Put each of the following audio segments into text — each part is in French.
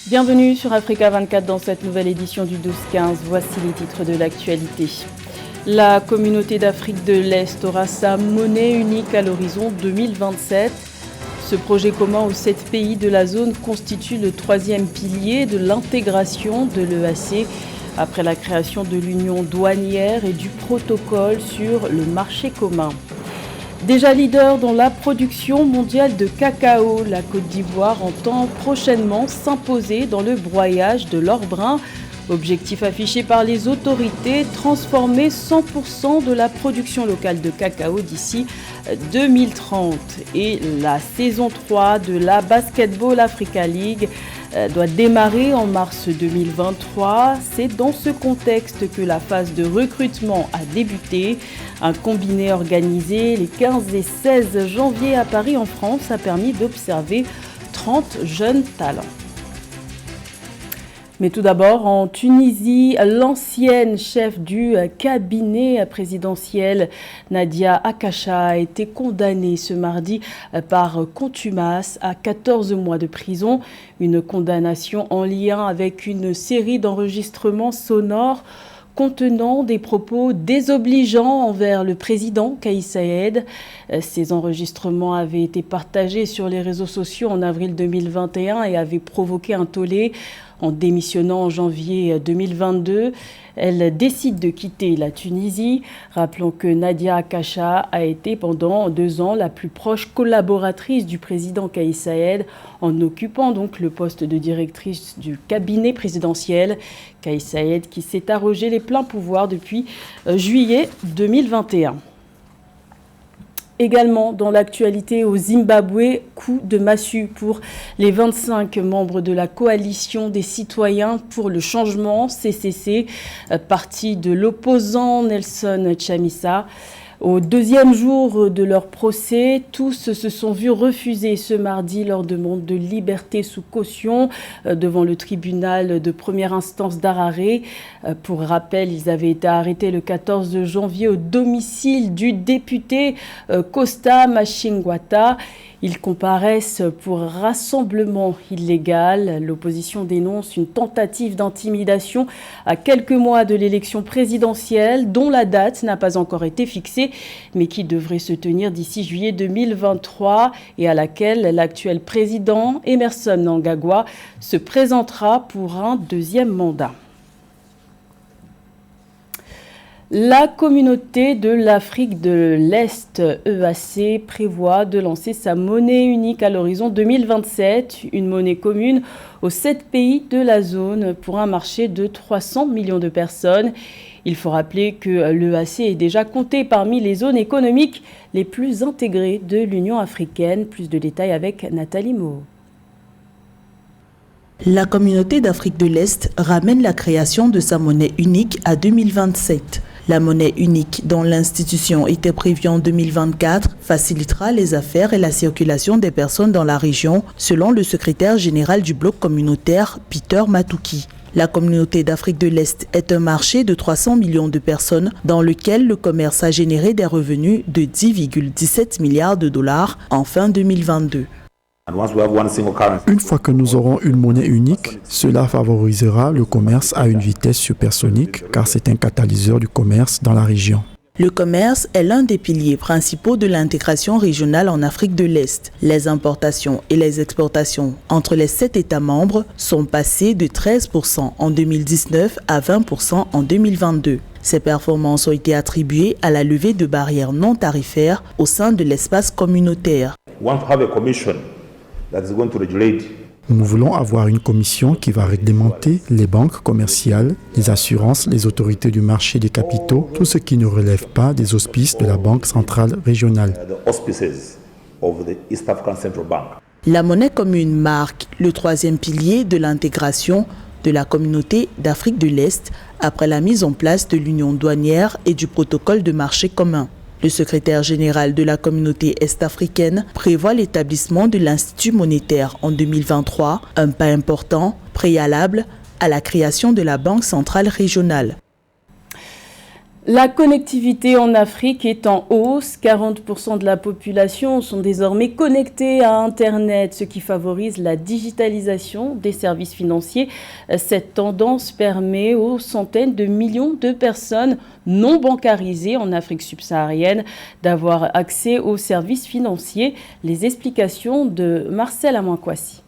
Bienvenue sur Africa 24 dans cette nouvelle édition du 12-15. Voici les titres de l'actualité. La communauté d'Afrique de l'Est aura sa monnaie unique à l'horizon 2027. Ce projet commun aux 7 pays de la zone constitue le troisième pilier de l'intégration de l'EAC après la création de l'union douanière et du protocole sur le marché commun. Déjà leader dans la production mondiale de cacao, la Côte d'Ivoire entend prochainement s'imposer dans le broyage de l'or brun. Objectif affiché par les autorités, transformer 100% de la production locale de cacao d'ici 2030. Et la saison 3 de la Basketball Africa League doit démarrer en mars 2023. C'est dans ce contexte que la phase de recrutement a débuté. Un combiné organisé les 15 et 16 janvier à Paris en France a permis d'observer 30 jeunes talents. Mais tout d'abord, en Tunisie, l'ancienne chef du cabinet présidentiel, Nadia Akacha, a été condamnée ce mardi par contumace à 14 mois de prison. Une condamnation en lien avec une série d'enregistrements sonores contenant des propos désobligeants envers le président Kais Saied. Ces enregistrements avaient été partagés sur les réseaux sociaux en avril 2021 et avaient provoqué un tollé. En démissionnant en janvier 2022, elle décide de quitter la Tunisie. Rappelons que Nadia Akacha a été pendant 2 ans la plus proche collaboratrice du président Kais Saied en occupant donc le poste de directrice du cabinet présidentiel. Kais Saied qui s'est arrogé les pleins pouvoirs depuis juillet 2021. Également dans l'actualité au Zimbabwe, coup de massue pour les 25 membres de la coalition des citoyens pour le changement, CCC, parti de l'opposant Nelson Chamisa. Au deuxième jour de leur procès, tous se sont vus refuser ce mardi leur demande de liberté sous caution devant le tribunal de première instance d'Harare. Pour rappel, ils avaient été arrêtés le 14 janvier au domicile du député Costa Machingwata. Ils comparaissent pour rassemblement illégal. L'opposition dénonce une tentative d'intimidation à quelques mois de l'élection présidentielle dont la date n'a pas encore été fixée, mais qui devrait se tenir d'ici juillet 2023 et à laquelle l'actuel président Emmerson Mnangagwa se présentera pour un deuxième mandat. La communauté de l'Afrique de l'Est, EAC, prévoit de lancer sa monnaie unique à l'horizon 2027, une monnaie commune aux 7 pays de la zone pour un marché de 300 millions de personnes. Il faut rappeler que l'EAC est déjà compté parmi les zones économiques les plus intégrées de l'Union africaine. Plus de détails avec Nathalie Moho. La communauté d'Afrique de l'Est ramène la création de sa monnaie unique à 2027. La monnaie unique dont l'institution était prévue en 2024 facilitera les affaires et la circulation des personnes dans la région, selon le secrétaire général du bloc communautaire, Peter Matouki. La communauté d'Afrique de l'Est est un marché de 300 millions de personnes dans lequel le commerce a généré des revenus de 10,17 milliards de dollars en fin 2022. Une fois que nous aurons une monnaie unique, cela favorisera le commerce à une vitesse supersonique car c'est un catalyseur du commerce dans la région. Le commerce est l'un des piliers principaux de l'intégration régionale en Afrique de l'Est. Les importations et les exportations entre les 7 États membres sont passées de 13% en 2019 à 20% en 2022. Ces performances ont été attribuées à la levée de barrières non tarifaires au sein de l'espace communautaire. Nous voulons avoir une commission qui va réglementer les banques commerciales, les assurances, les autorités du marché des capitaux, tout ce qui ne relève pas des auspices de la Banque centrale régionale. La monnaie commune marque le troisième pilier de l'intégration de la communauté d'Afrique de l'Est après la mise en place de l'union douanière et du protocole de marché commun. Le secrétaire général de la communauté est-africaine prévoit l'établissement de l'Institut monétaire en 2023, un pas important, préalable à la création de la Banque centrale régionale. La connectivité en Afrique est en hausse. 40% de la population sont désormais connectés à Internet, ce qui favorise la digitalisation des services financiers. Cette tendance permet aux centaines de millions de personnes non bancarisées en Afrique subsaharienne d'avoir accès aux services financiers. Les explications de Marcel Amankwasi.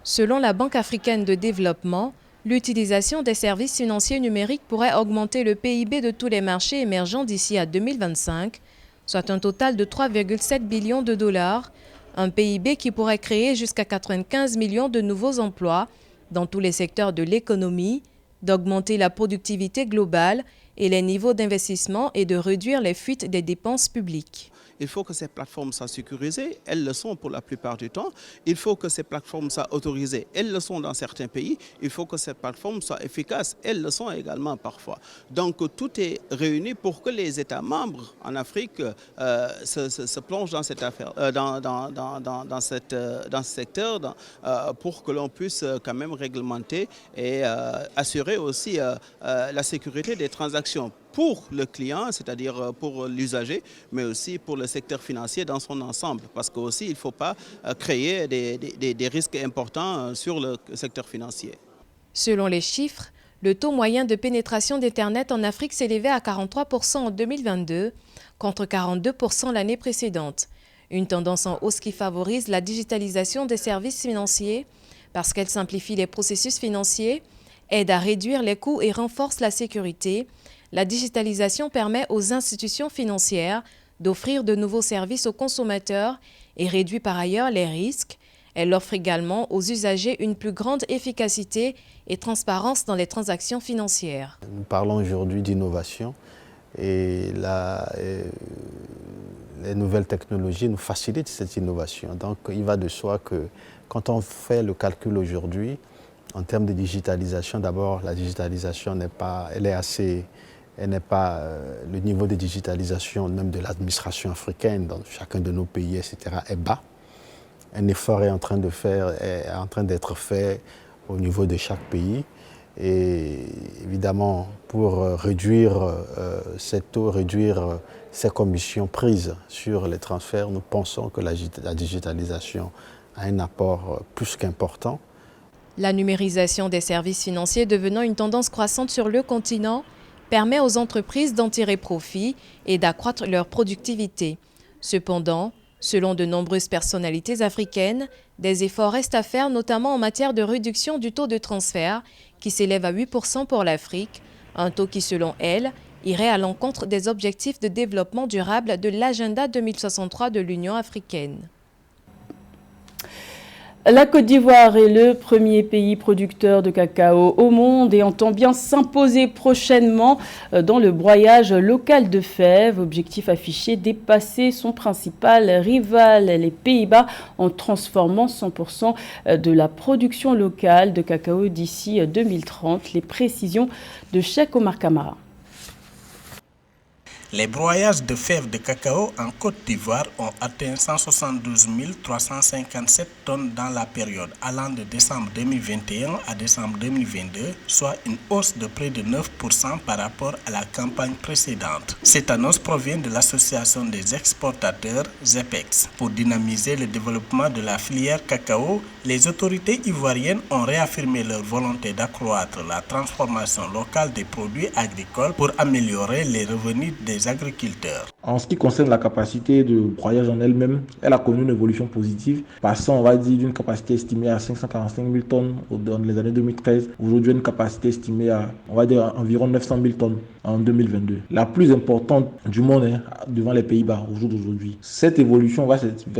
Selon la Banque africaine de développement, l'utilisation des services financiers numériques pourrait augmenter le PIB de tous les marchés émergents d'ici à 2025, soit un total de 3,7 billions de dollars, un PIB qui pourrait créer jusqu'à 95 millions de nouveaux emplois dans tous les secteurs de l'économie, d'augmenter la productivité globale et les niveaux d'investissement et de réduire les fuites des dépenses publiques. Il faut que ces plateformes soient sécurisées, elles le sont pour la plupart du temps. Il faut que ces plateformes soient autorisées, elles le sont dans certains pays. Il faut que ces plateformes soient efficaces, elles le sont également parfois. Donc tout est réuni pour que les États membres en Afrique se plongent dans cette affaire, dans ce secteur, pour que l'on puisse quand même réglementer et assurer aussi la sécurité des transactions pour le client, c'est-à-dire pour l'usager, mais aussi pour le secteur financier dans son ensemble. Parce qu'aussi, il ne faut pas créer des risques importants sur le secteur financier. Selon les chiffres, le taux moyen de pénétration d'Internet en Afrique s'élevait à 43% en 2022, contre 42% l'année précédente. Une tendance en hausse qui favorise la digitalisation des services financiers parce qu'elle simplifie les processus financiers, aide à réduire les coûts et renforce la sécurité. La digitalisation permet aux institutions financières d'offrir de nouveaux services aux consommateurs et réduit par ailleurs les risques. Elle offre également aux usagers une plus grande efficacité et transparence dans les transactions financières. Nous parlons aujourd'hui d'innovation et les nouvelles technologies nous facilitent cette innovation. Donc il va de soi que quand on fait le calcul aujourd'hui, en termes de digitalisation, d'abord la digitalisation n'est pas le niveau de digitalisation même de l'administration africaine dans chacun de nos pays, etc., est bas. Un effort est en train d'être fait au niveau de chaque pays. Et évidemment, pour réduire ces taux, réduire ces commissions prises sur les transferts, nous pensons que la digitalisation a un apport plus qu'important. La numérisation des services financiers devenant une tendance croissante sur le continent permet aux entreprises d'en tirer profit et d'accroître leur productivité. Cependant, selon de nombreuses personnalités africaines, des efforts restent à faire, notamment en matière de réduction du taux de transfert, qui s'élève à 8% pour l'Afrique, un taux qui, selon elle, irait à l'encontre des objectifs de développement durable de l'agenda 2063 de l'Union africaine. La Côte d'Ivoire est le premier pays producteur de cacao au monde et entend bien s'imposer prochainement dans le broyage local de fèves. Objectif affiché, dépasser son principal rival, les Pays-Bas, en transformant 100% de la production locale de cacao d'ici 2030. Les précisions de Cheikh Omar Kamara. Les broyages de fèves de cacao en Côte d'Ivoire ont atteint 172 357 tonnes dans la période allant de décembre 2021 à décembre 2022, soit une hausse de près de 9% par rapport à la campagne précédente. Cette annonce provient de l'association des exportateurs ZEPEX. Pour dynamiser le développement de la filière cacao, les autorités ivoiriennes ont réaffirmé leur volonté d'accroître la transformation locale des produits agricoles pour améliorer les revenus des agriculteurs. En ce qui concerne la capacité de broyage en elle-même, elle a connu une évolution positive, passant, on va dire, d'une capacité estimée à 545 000 tonnes dans les années 2013, aujourd'hui une capacité estimée à, on va dire, environ 900 000 tonnes en 2022. La plus importante du monde devant les Pays-Bas au jour d'aujourd'hui. Cette évolution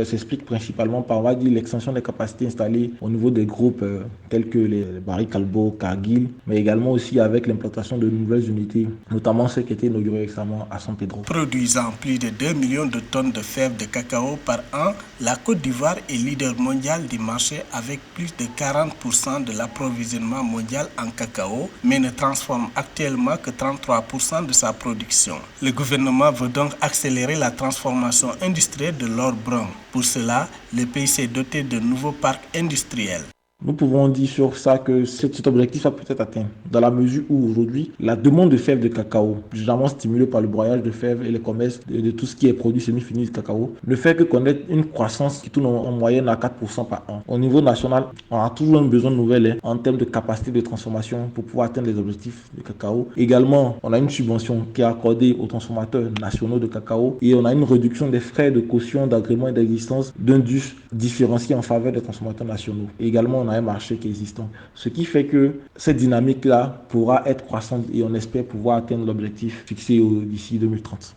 s'explique principalement par, on va dire, l'extension des capacités installées au niveau des groupes tels que les Barry Callebaut, Cargill, mais également aussi avec l'implantation de nouvelles unités, notamment celles qui étaient inaugurées récemment à San Pedro. Produisant plus de 2 millions de tonnes de fèves de cacao par an, la Côte d'Ivoire est leader mondial du marché avec plus de 40% de l'approvisionnement mondial en cacao, mais ne transforme actuellement que 33% de sa production. Le gouvernement veut donc accélérer la transformation industrielle de l'or brun. Pour cela, le pays s'est doté de nouveaux parcs industriels. Nous pouvons dire sur ça que cet objectif va peut-être atteint dans la mesure où aujourd'hui, la demande de fèves de cacao, généralement stimulée par le broyage de fèves et le commerce de tout ce qui est produit semi-fini de cacao, ne fait que connaître une croissance qui tourne en moyenne à 4% par an. Au niveau national, on a toujours un besoin de nouvelles en termes de capacité de transformation pour pouvoir atteindre les objectifs de cacao. Également, on a une subvention qui est accordée aux transformateurs nationaux de cacao et on a une réduction des frais de caution, d'agrément et d'existence d'un DUS différencié en faveur des transformateurs nationaux. Et également, on a un marché qui est existant. Ce qui fait que cette dynamique-là pourra être croissante et on espère pouvoir atteindre l'objectif fixé d'ici 2030.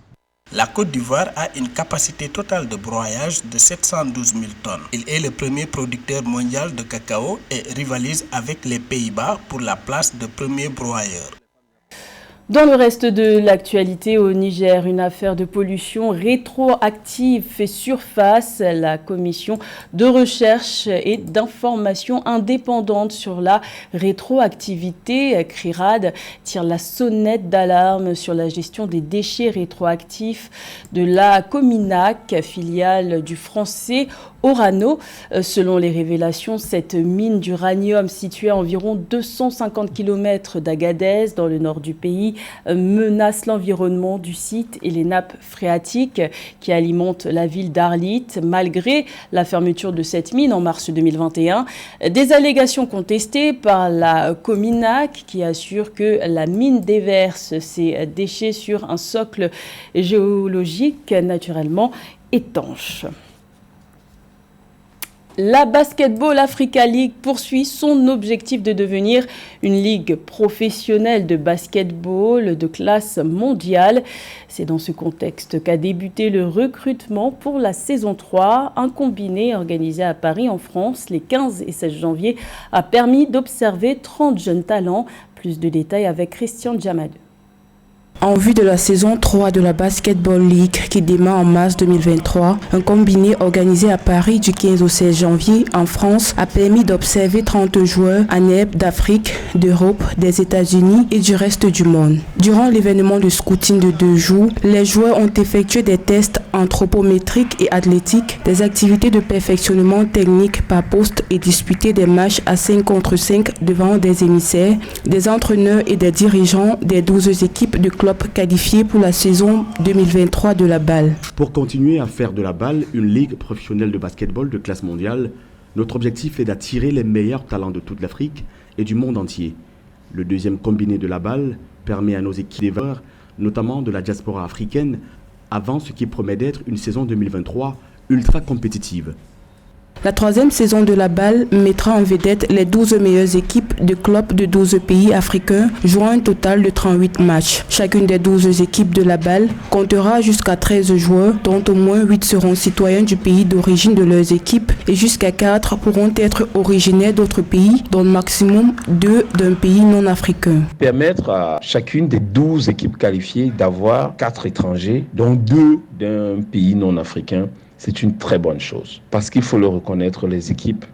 La Côte d'Ivoire a une capacité totale de broyage de 712 000 tonnes. Il est le premier producteur mondial de cacao et rivalise avec les Pays-Bas pour la place de premier broyeur. Dans le reste de l'actualité au Niger, une affaire de pollution rétroactive fait surface. La commission de recherche et d'information indépendante sur la rétroactivité, CRIRAD, tire la sonnette d'alarme sur la gestion des déchets rétroactifs de la Cominac, filiale du français Orano. Selon les révélations, cette mine d'uranium située à environ 250 km d'Agadez, dans le nord du pays, menace l'environnement du site et les nappes phréatiques qui alimentent la ville d'Arlit. Malgré la fermeture de cette mine en mars 2021, des allégations contestées par la Cominac qui assure que la mine déverse ses déchets sur un socle géologique naturellement étanche. La Basketball Africa League poursuit son objectif de devenir une ligue professionnelle de basketball de classe mondiale. C'est dans ce contexte qu'a débuté le recrutement pour la saison 3. Un combiné organisé à Paris en France les 15 et 16 janvier a permis d'observer 30 jeunes talents. Plus de détails avec Christian Djamadou. En vue de la saison 3 de la Basketball League qui démarre en mars 2023, un combiné organisé à Paris du 15 au 16 janvier en France a permis d'observer 30 joueurs ANEB d'Afrique, d'Europe, des États-Unis et du reste du monde. Durant l'événement de scouting de 2 jours, les joueurs ont effectué des tests anthropométriques et athlétiques, des activités de perfectionnement technique par poste et disputé des matchs à 5 contre 5 devant des émissaires, des entraîneurs et des dirigeants des 12 équipes de clubs qualifiés pour la saison 2023 de la balle. Pour continuer à faire de la balle une ligue professionnelle de basketball de classe mondiale, notre objectif est d'attirer les meilleurs talents de toute l'Afrique et du monde entier. Le deuxième combiné de la balle permet à nos équipes de joueurs, notamment de la diaspora africaine, avant ce qui promet d'être une saison 2023 ultra compétitive. La troisième saison de la balle mettra en vedette les 12 meilleures équipes de clubs de 12 pays africains jouant un total de 38 matchs. Chacune des 12 équipes de la balle comptera jusqu'à 13 joueurs, dont au moins 8 seront citoyens du pays d'origine de leurs équipes et jusqu'à 4 pourront être originaires d'autres pays, dont le maximum 2 d'un pays non africain. Permettre à chacune des 12 équipes qualifiées d'avoir 4 étrangers, dont 2 d'un pays non africain. C'est une très bonne chose. Parce qu'il faut le reconnaître, les équipes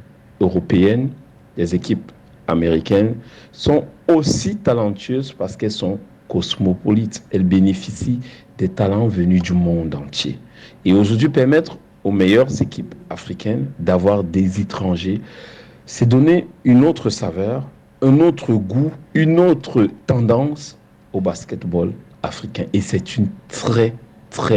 européennes, les équipes américaines sont aussi talentueuses parce qu'elles sont cosmopolites. Elles bénéficient des talents venus du monde entier. Et aujourd'hui, permettre aux meilleures équipes africaines d'avoir des étrangers, c'est donner une autre saveur, un autre goût, une autre tendance au basketball africain. Et c'est une très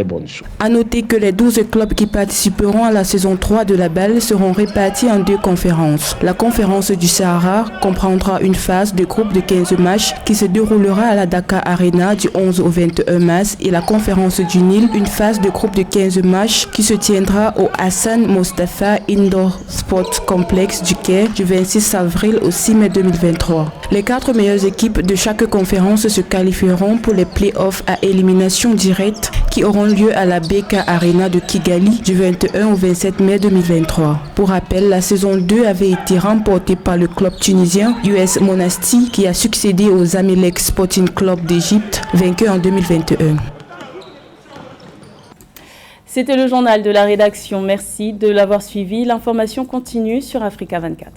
bonne chose. À noter que les 12 clubs qui participeront à la saison 3 de la balle seront répartis en 2 conférences. La conférence du Sahara comprendra une phase de groupe de 15 matchs qui se déroulera à la Dakar Arena du 11 au 21 mars et la conférence du Nil, une phase de groupe de 15 matchs qui se tiendra au Hassan Mostafa Indoor Sport Complex du Caire du 26 avril au 6 mai 2023. Les 4 meilleures équipes de chaque conférence se qualifieront pour les play-offs à élimination directe qui auront lieu à la BK Arena de Kigali du 21 au 27 mai 2023. Pour rappel, la saison 2 avait été remportée par le club tunisien US Monastir qui a succédé aux Zamalek Sporting Club d'Égypte, vainqueur en 2021. C'était le journal de la rédaction. Merci de l'avoir suivi. L'information continue sur Africa 24.